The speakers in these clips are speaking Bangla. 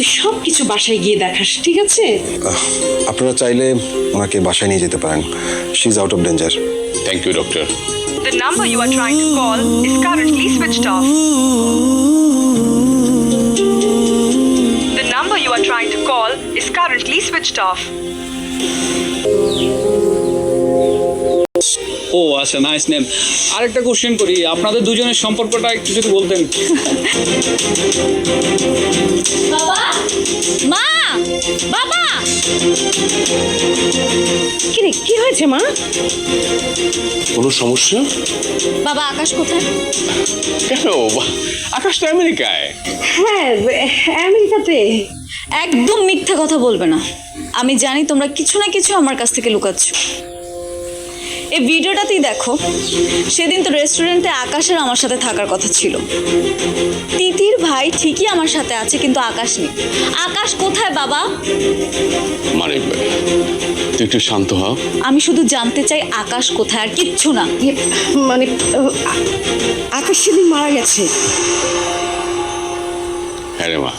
তুই সব কিছু বাসায় গিয়ে দেখাস, ঠিক আছে? আপনারা চাইলে ওনাকে বাসায় নিয়ে যেতে পারেন। She is out of danger. Thank you doctor. The number you are trying to call is currently switched off. The number you are trying to call is currently switched off. ও আচ্ছা, নাইস নেম। আরেকটা কোশ্চেন করি, আপনাদের দুজনের সম্পর্কটা একটু যদি বলতেন। বাবা, মা, বাবা। কি রে, কি হয়েছে মা? কোনো সমস্যা? বাবা, আকাশ কোথায়? কেন? আকাশ তো আমেরিকায়। হ্যাঁ, আমেরিকাতে। একদম মিথ্যা কথা বলবে না। আমি জানি তোমরা কিছু না কিছু আমার কাছ থেকে লুকাচ্ছ। এই ভিডিওটাতেই দেখো, সেদিন তো রেস্টুরেন্টে আকাশের আমার সাথে থাকার কথা ছিল। তিতির ভাই ঠিকই আমার সাথে আছে, কিন্তু আকাশ নেই। আকাশ কোথায় বাবা? মানে তুই একটু শান্ত হ। আমি শুধু জানতে চাই আকাশ কোথায়, আর কিচ্ছু না। মানে আকাশ সেদিন মারা গেছে। হ্যাঁ রে মা,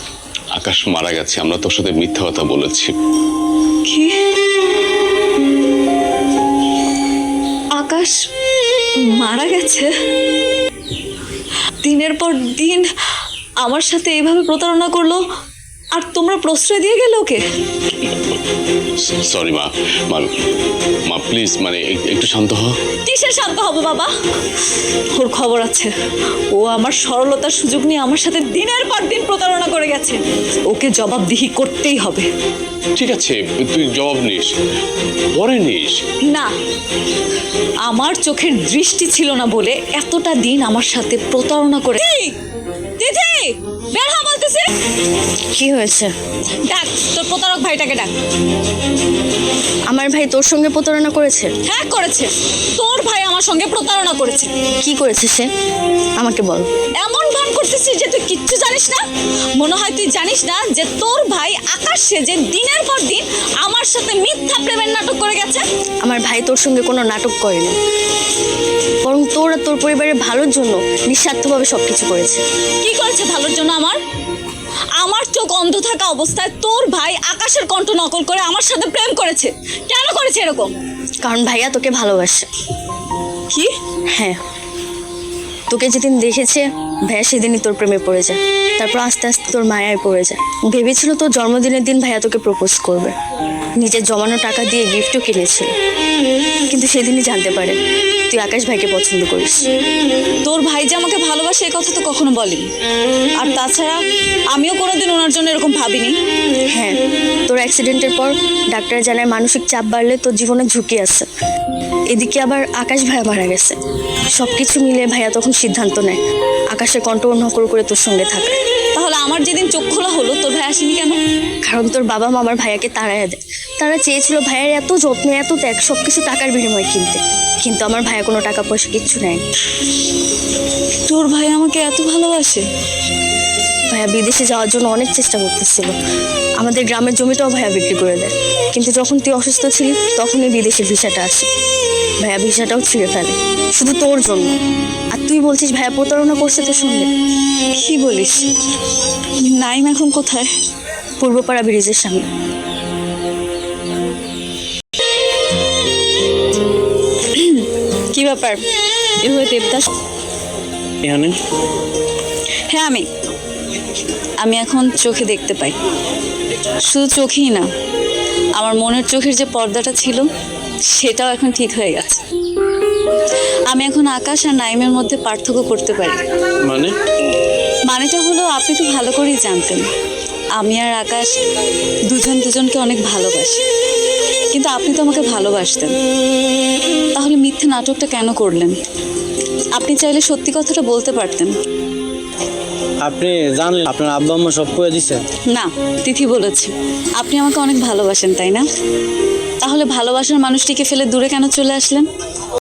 আকাশ মারা গেছে। আমরা তোর সাথে মিথ্যা কথা বলেছি। কি? আকাশ মারা গেছে? দিনের পর দিন আমার সাথে এভাবে প্রতারণা করলো, আর তোমরা প্রশ্রয় দিয়ে গেলে ওকে? সরি মা, মা প্লিজ, মানে একটু শান্ত হ। কিসের শান্ত হবো বাবা? ওর খবর আছে। ও আমার সরলতার সুযোগ নিয়ে আমার সাথে দিনের পর দিন প্রতারণা করে গেছে। ওকে জবাবদিহি করতেই হবে। ঠিক আছে, তুই জবাব নিস, পরে নিস। না, আমার চোখের দৃষ্টি ছিল না বলে এতটা দিন আমার সাথে প্রতারণা করে। দিদি, বের হ বলতেছে। কি হয়েছে? ডাক তোর প্রতারক ভাইটাকে ডাক। আমার ভাই তোর সঙ্গে প্রতারণা করেছে? হ্যাঁ করেছে। তোর ভাই আমার সঙ্গে প্রতারণা করেছে। কি করেছে সে? আমাকে বল। এমন ভান করতেছিস যে তুই কিচ্ছু জানিস না। মনে হয় তুই জানিস না যে তোর ভাই আকাশ সেজে দিনের পর দিন আমার সাথে মিথ্যা প্রেমের নাটক করে গেছে। আমার ভাই তোর সঙ্গে কোনো নাটক করেনি, বরং তোর আর তোর পরিবারের ভালোর জন্য নিঃস্বার্থভাবে সবকিছু করেছে। কি করেছে ভালোর জন্য? আমার চোখ অন্ধ থাকা অবস্থায় তোর ভাই আকাশের কণ্ঠ নকল করে আমার সাথে প্রেম করেছে। কেন করেছে এরকম? কারণ ভাইয়া তোকে ভালোবাসে। কি? হ্যাঁ, তোকে যেদিন দেখেছে ভাইয়া সেদিনই তোর প্রেমে পড়ে যায়। তারপর আস্তে আস্তে তোর মায়ায় পড়ে যায়। ভেবেছিল তোর জন্মদিনের দিন ভাইয়া তোকে প্রপোজ করবে, নিজের জমানো টাকা দিয়ে গিফটও কিনেছিল। কিন্তু সেদিনই জানতে পারে তুই আকাশ ভাইকে পছন্দ করিস। তোর ভাই যে আমাকে ভালোবাসে এ কথা তো কখনো বলেনি। আর তাছাড়া আমিও কোনোদিন ওনার জন্য এরকম ভাবিনি। হ্যাঁ, তোর অ্যাক্সিডেন্টের পর ডাক্তার জানায় মানসিক চাপ বাড়লে তোর জীবনে ঝুঁকি আছে। এদিকে আবার আকাশ ভাইয়া মারা গেছে। সব কিছু মিলে ভাইয়া তখন সিদ্ধান্ত নেয় আকাশের কণ্ঠ নকল করে তোর সঙ্গে থাকা। তাহলে আমার যেদিন চোখ খোলা হলো তোর ভাই আসেনি কেন? কারণ তোর বাবা মা আমার ভাইয়াকে তাড়াইয়া দেয়। তারা চেয়েছিল ভাইয়ের এত যত্ন এত ত্যাগ সব কিছু টাকার বিনিময়ে কিনতে, কিন্তু আমার ভাইয়া কোনো টাকা পয়সা কিচ্ছু নেয়। তোর ভাই আমাকে এত ভালোবাসে? ভাইয়া বিদেশে যাওয়ার জন্য অনেক চেষ্টা করতেছিল। আমাদের গ্রামের জমিটাও ভাইয়া বিক্রি করে দেয়। কিন্তু যখন তুই অসুস্থ ছিলি তখনই বিদেশের ভিসাটা আসে। ভাইয়া ভিসাটাও ছিঁড়ে ফেলে শুধু তোর জন্য। আর তুই বলছিস ভাইয়া প্রতারণা করছে তোর সঙ্গে? কি বলিস? নাইম এখন কোথায়? পূর্বপাড়া ব্রিজের সামনে। কি ব্যাপার? এভাবে দেবদাস? হ্যাঁ, আমি এখন চোখে দেখতে পাই। শুধু চোখেই না, আমার মনের চোখের যে পর্দাটা ছিল সেটাও এখন ঠিক হয়ে গেছে। আমি এখন আকাশ আর নাইমের মধ্যে পার্থক্য করতে পারি। মানেটা হলো, আপনি তো ভালো করেই জানতেন আমি আর আকাশ দুজনকে অনেক ভালোবাসি। কিন্তু আপনি তো আমাকে ভালোবাসতেন, তাহলে মিথ্যে নাটকটা কেন করলেন? আপনি চাইলে সত্যি কথাটা বলতে পারতেন। আপনি জানলেন আপনার আব্বা আম্মা সব করে দিছে? না, তিথি বলেছে আপনি আমাকে অনেক ভালোবাসেন, তাই না? তাহলে ভালোবাসার মানুষটিকে ফেলে দূরে কেন চলে আসলেন?